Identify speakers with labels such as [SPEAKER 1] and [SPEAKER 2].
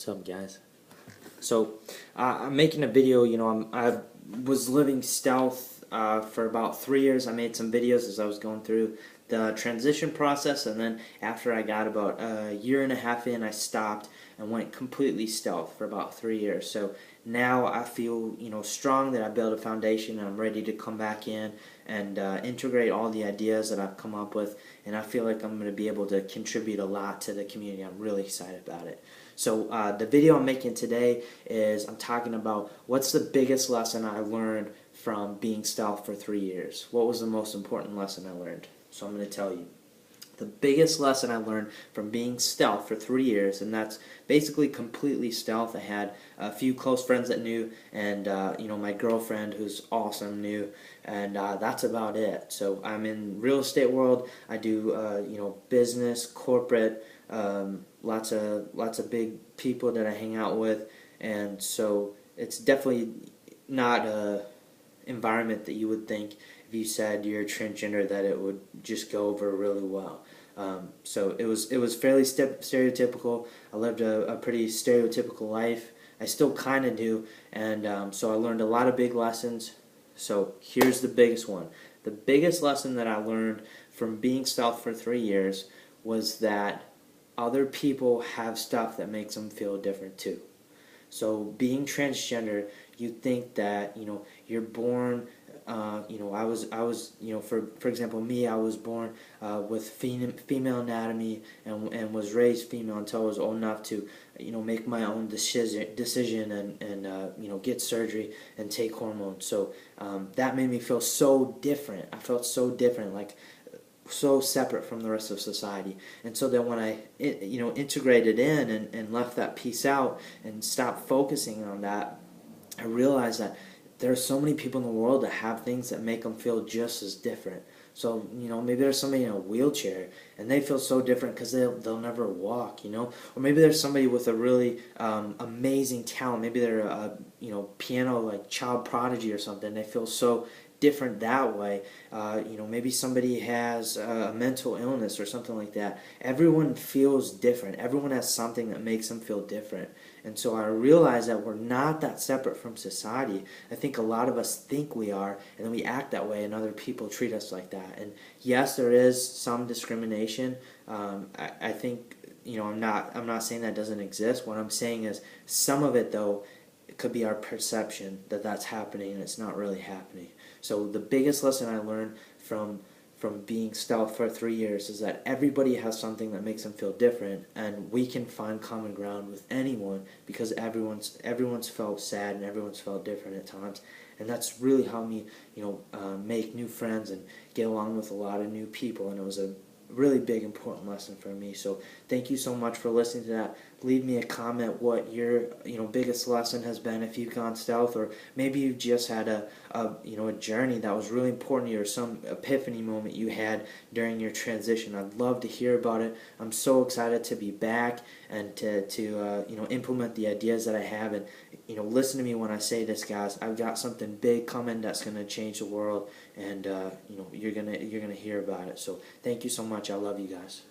[SPEAKER 1] What's up, guys? So, I'm making a video. I was living stealth for about 3 years. I made some videos as I was going through the transition process, and then after I got about a year and a half in, I stopped and went completely stealth for about 3 years. So now I feel, strong that I built a foundation, and I'm ready to come back in and integrate all the ideas that I've come up with, and I feel like I'm going to be able to contribute a lot to the community. I'm really excited about it. So the video I'm making today is I'm talking about what's the biggest lesson I learned from being stealth for 3 years. What was the most important lesson I learned? So I'm going to tell you. The biggest lesson I learned from being stealth for 3 years, and that's basically completely stealth. I had a few close friends that knew, and my girlfriend, who's awesome, knew, and that's about it. So I'm in real estate world. I do business, corporate, lots of big people that I hang out with, and so it's definitely not a environment that you would think if you said you're transgender that it would just go over really well. So it was fairly stereotypical. I lived a pretty stereotypical life. I still kind of do, and so I learned a lot of big lessons. So here's the biggest one. The biggest lesson that I learned from being stealth for 3 years was that other people have stuff that makes them feel different too. So being transgender, you think that you're born. I was for example, me, I was born with female anatomy and was raised female until I was old enough to make my own decision and get surgery and take hormones. So that made me feel so different. I felt so different, like so separate from the rest of society. And so then when I integrated in and left that piece out and stopped focusing on that, I realized that there are so many people in the world that have things that make them feel just as different. So maybe there's somebody in a wheelchair and they feel so different because they'll never walk, or maybe there's somebody with a really amazing talent. Maybe they're a piano like child prodigy or something. They feel so different that way. Maybe somebody has a mental illness or something like that. Everyone feels different. Everyone has something that makes them feel different. And so I realize that we're not that separate from society. I think a lot of us think we are, and then we act that way, and other people treat us like that. And yes, there is some discrimination. I think I'm not saying that doesn't exist. What I'm saying is some of it, though, it could be our perception that that's happening, and it's not really happening. So the biggest lesson I learned from being stealth for 3 years is that everybody has something that makes them feel different, and we can find common ground with anyone because everyone's felt sad and everyone's felt different at times, and that's really helped me make new friends and get along with a lot of new people, and it was a really big important lesson for me. So thank you so much for listening to that. Leave me a comment what your biggest lesson has been if you've gone stealth, or maybe you just had a journey that was really important to you, or some epiphany moment you had during your transition. I'd love to hear about it. I'm so excited to be back and to implement the ideas that I have, and listen to me when I say this, guys. I've got something big coming that's going to change the world, and you're gonna hear about it. So thank you so much. I love you guys.